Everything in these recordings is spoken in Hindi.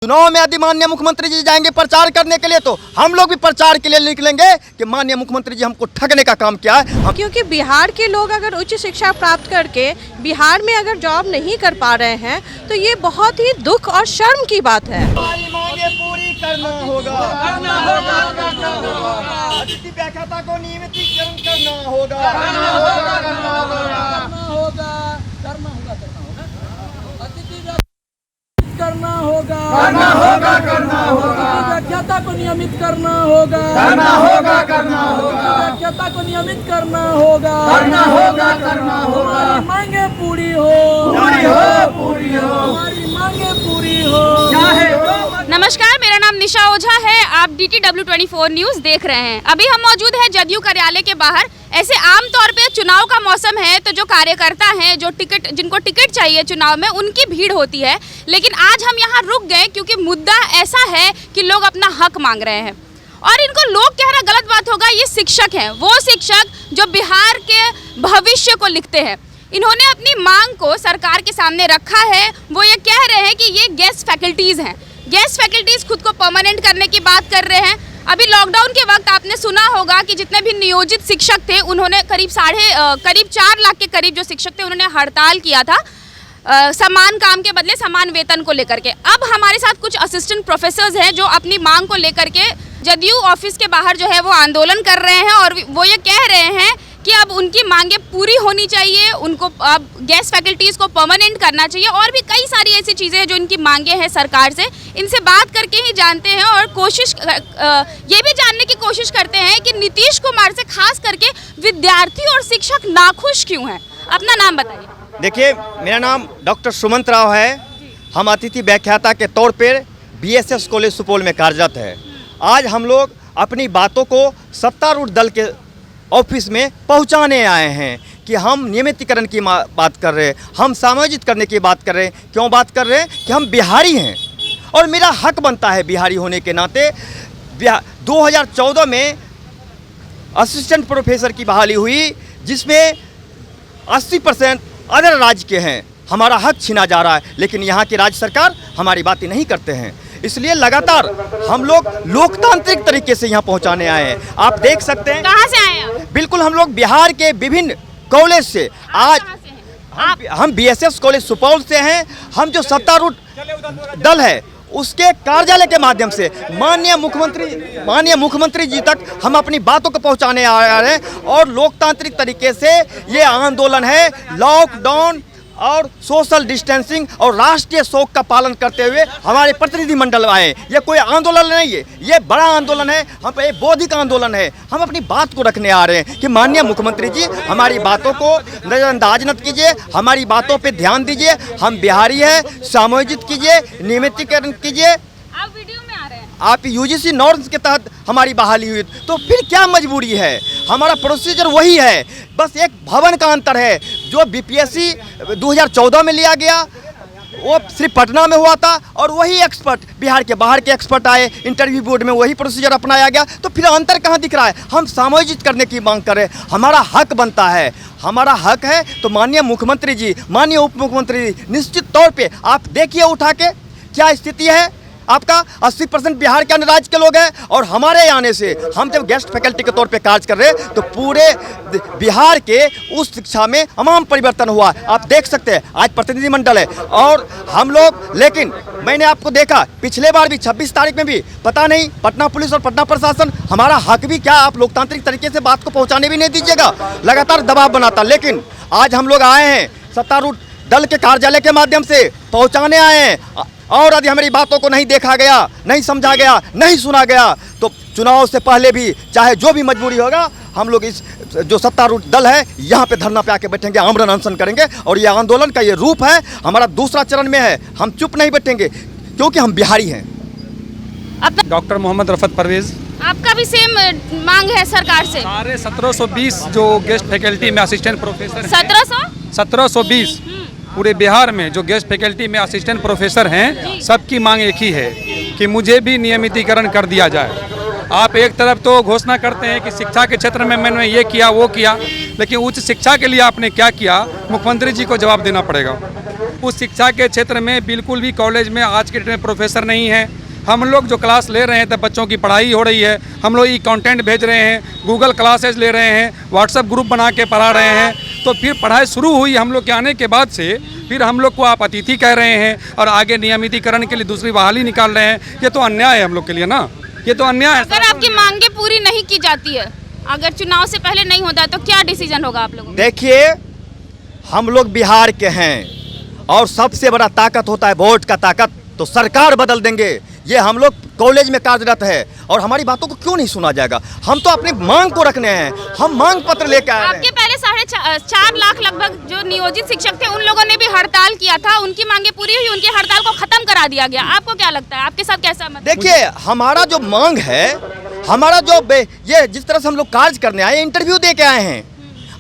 चुनाव में यदि माननीय मुख्यमंत्री जी जाएंगे प्रचार करने के लिए तो हम लोग भी प्रचार के लिए निकलेंगे कि माननीय मुख्यमंत्री जी हमको ठगने का काम किया है। क्योंकि बिहार के लोग अगर उच्च शिक्षा प्राप्त करके बिहार में अगर जॉब नहीं कर पा रहे हैं तो ये बहुत ही दुख और शर्म की बात है। हमारी मांगे पूरी करना होगा, अतिथि व्याख्याता को नियमितीकरण करना होगा, व्याख्याता को नियमित करना होगा, व्याख्याता को नियमित करना होगा, हमारी मांगे पूरी हो, हमारी मांगे पूरी हो। नमस्कार, मेरा नाम निशा ओझा है। आप DTW24 न्यूज़ देख रहे हैं। अभी हम मौजूद हैं जदयू कार्यालय के बाहर। ऐसे आम तौर पे चुनाव का मौसम है तो जो कार्यकर्ता हैं, जो जिनको टिकट चाहिए चुनाव में, उनकी भीड़ होती है। लेकिन आज हम यहाँ रुक गए क्योंकि मुद्दा ऐसा है कि लोग अपना हक मांग रहे हैं और इनको लोग कहना गलत बात होगा। ये शिक्षक हैं, वो शिक्षक जो बिहार के भविष्य को लिखते हैं। इन्होंने अपनी मांग को सरकार के सामने रखा है। वो ये कह रहे हैं कि ये गेस्ट फैकल्टीज़ हैं। गेस्ट फैकल्टीज़ खुद को परमानेंट करने की बात कर रहे हैं। अभी लॉकडाउन के वक्त आपने सुना होगा कि जितने भी नियोजित शिक्षक थे उन्होंने करीब 4 लाख के करीब जो शिक्षक थे उन्होंने हड़ताल किया था समान काम के बदले समान वेतन को लेकर के। अब हमारे साथ कुछ असिस्टेंट प्रोफेसर्स हैं जो अपनी मांग को लेकर के जदयू ऑफिस के बाहर जो है वो आंदोलन कर रहे हैं और वो ये कह रहे हैं कि अब उनकी मांगे पूरी होनी चाहिए, उनको अब गेस्ट फैकल्टीज़ को परमानेंट करना चाहिए और भी कई सारी ऐसी चीज़ें हैं जो इनकी मांगे हैं सरकार से। इनसे बात करके ही जानते हैं और ये भी जानने की कोशिश करते हैं कि नीतीश कुमार से खास करके विद्यार्थी और शिक्षक नाखुश क्यों हैं। अपना नाम बताइए। देखिए, मेरा नाम डॉक्टर सुमंत राव है। हम अतिथि व्याख्याता के तौर पर BSS कॉलेज सुपौल में कार्यरत है। आज हम लोग अपनी बातों को सत्तारूढ़ दल के ऑफिस में पहुंचाने आए हैं कि हम नियमितीकरण की बात कर रहे हैं, हम समायोजित करने की बात कर रहे हैं। क्यों बात कर रहे हैं कि हम बिहारी हैं और मेरा हक बनता है बिहारी होने के नाते। 2014 में असिस्टेंट प्रोफेसर की बहाली हुई जिसमें 80% अदर राज्य के हैं। हमारा हक छीना जा रहा है, लेकिन यहाँ की राज्य सरकार हमारी बातें नहीं करते हैं। इसलिए लगातार हम लोग लोकतांत्रिक तरीके से यहाँ पहुँचाने आए हैं। आप देख सकते हैं। कहाँ से आए हैं? बिल्कुल, हम लोग बिहार के विभिन्न कॉलेज से आज हम BSS कॉलेज सुपौल से हैं। हम जो सत्तारूढ़ दल है उसके कार्यालय के माध्यम से माननीय मुख्यमंत्री जी तक हम अपनी बातों को पहुंचाने आ रहे हैं और लोकतांत्रिक तरीके से ये आंदोलन है। लॉकडाउन और सोशल डिस्टेंसिंग और राष्ट्रीय शोक का पालन करते हुए हमारे प्रतिनिधिमंडल आए। ये कोई आंदोलन नहीं है, ये बड़ा आंदोलन है। हम ये बौद्धिक आंदोलन है। हम अपनी बात को रखने आ रहे हैं कि माननीय मुख्यमंत्री जी हमारी बातों को नज़रअंदाज न कीजिए, हमारी बातों पे ध्यान दीजिए। हम बिहारी हैं, समायोजित कीजिए, नियमितीकरण कीजिए। आप वीडियो में आ रहे हैं। आप UGC नॉर्म्स के तहत हमारी बहाली हुई तो फिर क्या मजबूरी है? हमारा प्रोसीजर वही है, बस एक भवन का अंतर है। जो BPSC 2014 में लिया गया वो सिर्फ पटना में हुआ था और वही एक्सपर्ट बिहार के बाहर के एक्सपर्ट आए, इंटरव्यू बोर्ड में वही प्रोसीजर अपनाया गया। तो फिर अंतर कहाँ दिख रहा है? हम समायोजित करने की मांग कर रहे हैं। हमारा हक बनता है, हमारा हक है। तो माननीय मुख्यमंत्री जी, माननीय उप मुख्यमंत्री जी, निश्चित तौर पे आप देखिए उठा के क्या स्थिति है। आपका 80% बिहार के अन्य राज्य के लोग हैं और हमारे आने से हम जब गेस्ट फैकल्टी के तौर पे कार्य कर रहे हैं तो पूरे बिहार के उस शिक्षा में तमाम परिवर्तन हुआ। आप देख सकते हैं आज प्रतिनिधिमंडल है और हम लोग, लेकिन मैंने आपको देखा पिछले बार भी 26 तारीख में भी पता नहीं पटना पुलिस और पटना प्रशासन हमारा हक भी क्या आप लोकतांत्रिक तरीके से बात को पहुँचाने भी नहीं दीजिएगा, लगातार दबाव बनाता। लेकिन आज हम लोग आए हैं सत्तारूढ़ दल के कार्यालय के माध्यम से पहुँचाने आए हैं और यदि हमारी बातों को नहीं देखा गया, नहीं समझा गया, नहीं सुना गया तो चुनाव से पहले भी चाहे जो भी मजबूरी होगा हम लोग इस जो सत्तारूढ़ दल है यहाँ पे धरना पे आके बैठेंगे, आमरण अनशन करेंगे और ये आंदोलन का ये रूप है। हमारा दूसरा चरण में है। हम चुप नहीं बैठेंगे क्योंकि हम बिहारी हैं। डॉक्टर मोहम्मद रफत परवेज। आपका भी सेम मांग है सरकार से? सारे 1720 जो गेस्ट फैकल्टी में असिस्टेंट प्रोफेसर 1720 पूरे बिहार में जो गेस्ट फैकल्टी में असिस्टेंट प्रोफेसर हैं, सबकी मांग एक ही है कि मुझे भी नियमितीकरण कर दिया जाए। आप एक तरफ तो घोषणा करते हैं कि शिक्षा के क्षेत्र में मैंने ये किया वो किया, लेकिन उच्च शिक्षा के लिए आपने क्या किया मुख्यमंत्री जी को जवाब देना पड़ेगा। उस शिक्षा के क्षेत्र में बिल्कुल भी कॉलेज में आज के डेट में प्रोफेसर नहीं है। हम लोग जो क्लास ले रहे हैं तब बच्चों की पढ़ाई हो रही है, हम लोग ई कंटेंट भेज रहे हैं, गूगल क्लासेस ले रहे हैं, व्हाट्सएप ग्रुप बना के पढ़ा रहे हैं। तो फिर पढ़ाई शुरू हुई हम लोग के आने के बाद से फिर हम लोग को आप अतिथि कह रहे हैं और आगे नियमितीकरण के लिए दूसरी बहाली निकाल रहे हैं। ये तो अन्याय है हम लोग के लिए ना, ये तो अन्याय है। अगर आपकी मांगे पूरी नहीं की जाती है, अगर चुनाव से पहले नहीं होता है, तो क्या डिसीजन होगा आप लोगों का? देखिए, हम लोग बिहार के हैं और सबसे बड़ा ताकत होता है वोट का ताकत। तो सरकार बदल देंगे, ये हम लोग कॉलेज में कार्यरत है और हमारी बातों को क्यों नहीं सुना जाएगा? हम तो अपनी मांग को रखने हैं, हम मांग पत्र लेकर आए हैं। आपके पहले 4.5 लाख लगभग जो नियोजित शिक्षक थे, उन लोगों ने भी हड़ताल किया था, उनकी मांगे पूरी हुई, उनकी हड़ताल को खत्म करा दिया गया। आपको क्या लगता है, आपके साथ कैसा मतलब? देखिए, हमारा जो मांग है, हमारा जो ये जिस तरह से हम लोग कार्य करने आए, इंटरव्यू दे के आए हैं,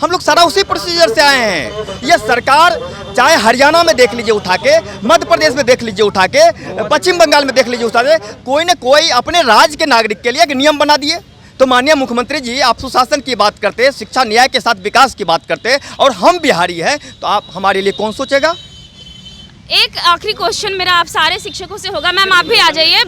हम लोग सारा उसी प्रोसीजर से आए हैं। ये सरकार चाहे हरियाणा में देख लीजिए उठा के, मध्य प्रदेश में देख लीजिए उठा के, पश्चिम बंगाल में देख लीजिए उठा के, कोई न कोई अपने राज्य के नागरिक के लिए एक नियम बना दिए। तो माननीय मुख्यमंत्री जी, आप सुशासन की बात करते हैं, शिक्षा न्याय के साथ विकास की बात करते हैं और हम बिहारी हैं, तो आप हमारे लिए कौन सोचेगा? एक आखिरी क्वेश्चन मेरा आप सारे शिक्षकों से होगा। मैम आप भी आ जाइए।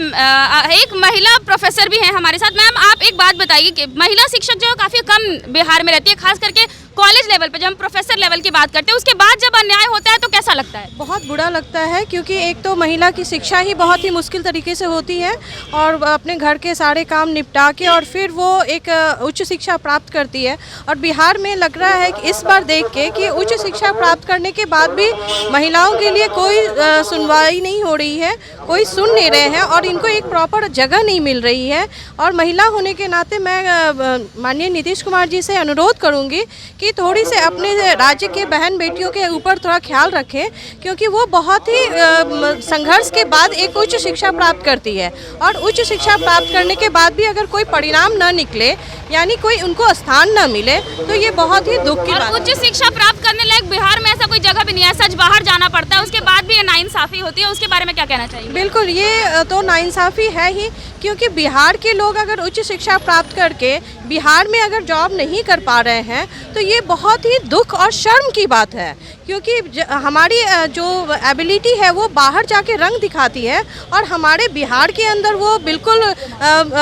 एक महिला प्रोफेसर भी हैं हमारे साथ। मैम आप एक बात बताइए कि महिला शिक्षक जो है काफ़ी कम बिहार में रहती है, खास करके कॉलेज लेवल पे जब हम प्रोफेसर लेवल की बात करते हैं, उसके बाद जब अन्याय होता है तो कैसा लगता है? बहुत बुरा लगता है, क्योंकि एक तो महिला की शिक्षा ही बहुत ही मुश्किल तरीके से होती है और अपने घर के सारे काम निपटा के और फिर वो एक उच्च शिक्षा प्राप्त करती है। और बिहार में लग रहा है कि इस बार देख के कि उच्च शिक्षा प्राप्त करने के बाद भी महिलाओं के लिए कोई सुनवाई नहीं हो रही है, कोई सुन नहीं रहे हैं और इनको एक प्रॉपर जगह नहीं मिल रही है। और महिला होने के नाते मैं माननीय नीतीश कुमार जी से अनुरोध करूंगी कि थोड़ी से अपने राज्य के बहन बेटियों के ऊपर थोड़ा ख्याल रखें, क्योंकि वो बहुत ही संघर्ष के बाद एक उच्च शिक्षा प्राप्त करती है और उच्च शिक्षा प्राप्त करने के बाद भी अगर कोई परिणाम न निकले, यानी कोई उनको स्थान न मिले, तो ये बहुत ही दुख की बात है। उच्च शिक्षा प्राप्त करने लायक बिहार में ऐसा कोई जगह भी नहीं है, सच बाहर जाना पड़ता है, उसके बाद भी ये नाइंसाफी होती है। उसके बारे में क्या कहना चाहिए? बिल्कुल, ये तो नाइंसाफी है ही, क्योंकि बिहार के लोग अगर उच्च शिक्षा प्राप्त करके बिहार में अगर जॉब नहीं कर पा रहे हैं, तो ये बहुत ही दुख और शर्म की बात है। क्योंकि हमारी जो एबिलिटी है वो बाहर जाके रंग दिखाती है और हमारे बिहार के अंदर वो बिल्कुल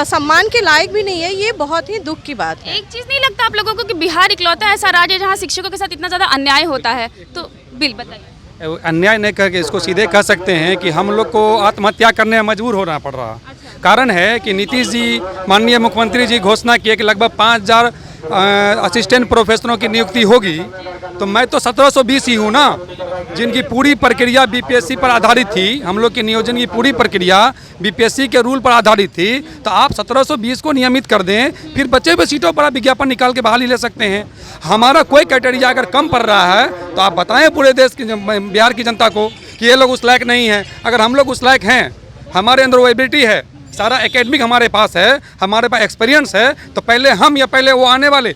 सम्मान के लायक भी नहीं है। ये बहुत ही दुख की बात है। एक चीज़ नहीं लगता आप लोगों को कि बिहार इकलौता ऐसा राज्य जहाँ शिक्षकों के साथ इतना ज़्यादा अन्याय होता है? तो बिल बताइए। अन्याय नहीं करके इसको सीधे कह सकते हैं कि हम लोग को आत्महत्या करने में मजबूर होना पड़ रहा। कारण है कि नीतीश जी, माननीय मुख्यमंत्री जी घोषणा किए कि लगभग 5000 असिस्टेंट प्रोफेसरों की नियुक्ति होगी। तो मैं तो 1720 ही हूँ ना, जिनकी पूरी प्रक्रिया बीपीएससी पर आधारित थी। हम लोग के नियोजन की पूरी प्रक्रिया बीपीएससी के रूल पर आधारित थी। तो आप 1720 को नियमित कर दें, फिर बचे हुए सीटों पर आप विज्ञापन निकाल के बहाली ले सकते हैं। हमारा कोई क्राइटेरिया अगर कम पड़ रहा है तो आप बताएं पूरे देश की, बिहार की जनता को कि ये लोग उस लायक नहीं हैं। अगर हम लोग उस लायक हैं, हमारे अंदर वो एबिलिटी है, सारा एकेडमिक हमारे पास है, हमारे पास एक्सपीरियंस है, तो पहले हम या पहले वो आने वाले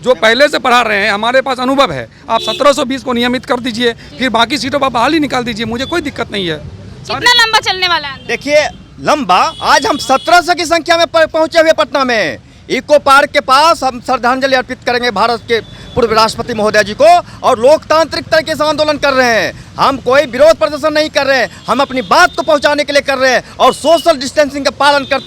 जो पहले से पढ़ा रहे हैं, हमारे पास अनुभव है। आप 1720 को नियमित कर दीजिए, फिर बाकी सीटों पर बहाली निकाल दीजिए, मुझे कोई दिक्कत नहीं है। कितना लंबा चलने वाला है? देखिए, लंबा, आज हम 1700 की संख्या में पहुंचे हुए पटना में। इको पार्क के पास हम श्रद्धांजलि अर्पित करेंगे भारत के पूर्व राष्ट्रपति महोदय जी को, और लोकतांत्रिक तरीके से आंदोलन कर रहे हैं। हम कोई विरोध प्रदर्शन नहीं कर रहे हैं, हम अपनी बात को पहुंचाने के लिए कर रहे हैं और सोशल डिस्टेंसिंग का पालन कर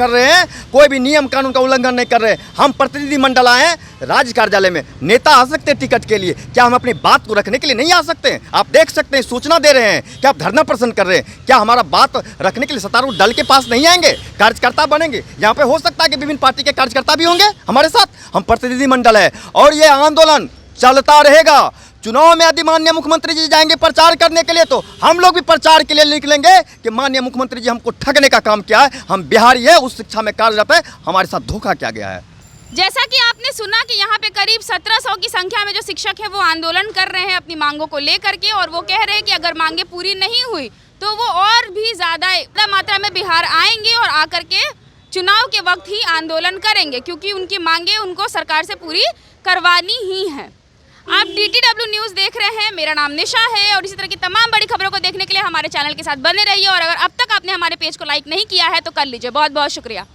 रहे हैं। कोई भी नियम कानून का उल्लंघन नहीं कर रहे हैं। हम प्रतिनिधि मंडल आए हैं राज्य कार्यालय में, नेता आ सकते हैं टिकट के लिए, क्या हम अपनी बात को रखने के लिए नहीं आ सकते हैं? आप देख सकते हैं, सूचना दे रहे हैं कि आप धरना प्रदर्शन कर रहे हैं, क्या हमारा बात रखने के लिए सत्तारूढ़ दल के पास नहीं आएंगे? कार्यकर्ता बनेंगे, यहाँ पे हो सकता है कि विभिन्न पार्टी के कार्यकर्ता भी होंगे हमारे साथ। हम प्रतिनिधि मंडल है और ये आंदोलन चलता रहेगा। चुनाव में यदि माननीय मुख्यमंत्री जी जाएंगे प्रचार करने के लिए, तो हम लोग भी प्रचार के लिए निकलेंगे कि माननीय मुख्यमंत्री जी हमको ठगने का काम किया है, हम बिहारी है, उस शिक्षा में कार्यरत है, हमारे साथ धोखा किया गया है। जैसा कि आपने सुना कि यहाँ पे करीब 1700 की संख्या में जो शिक्षक है वो आंदोलन कर रहे हैं अपनी मांगों को लेकर के, और वो कह रहे हैं कि अगर मांगे पूरी नहीं हुई तो वो और भी ज़्यादा मात्रा में बिहार आएंगे और आकर के चुनाव के वक्त ही आंदोलन करेंगे, क्योंकि उनकी मांगे उनको सरकार से पूरी करवानी ही है। आप DTW न्यूज़ देख रहे हैं, मेरा नाम निशा है और इसी तरह की तमाम बड़ी खबरों को देखने के लिए हमारे चैनल के साथ बने रहिए। और अगर अब तक आपने हमारे पेज को लाइक नहीं किया है तो कर लीजिए। बहुत बहुत शुक्रिया।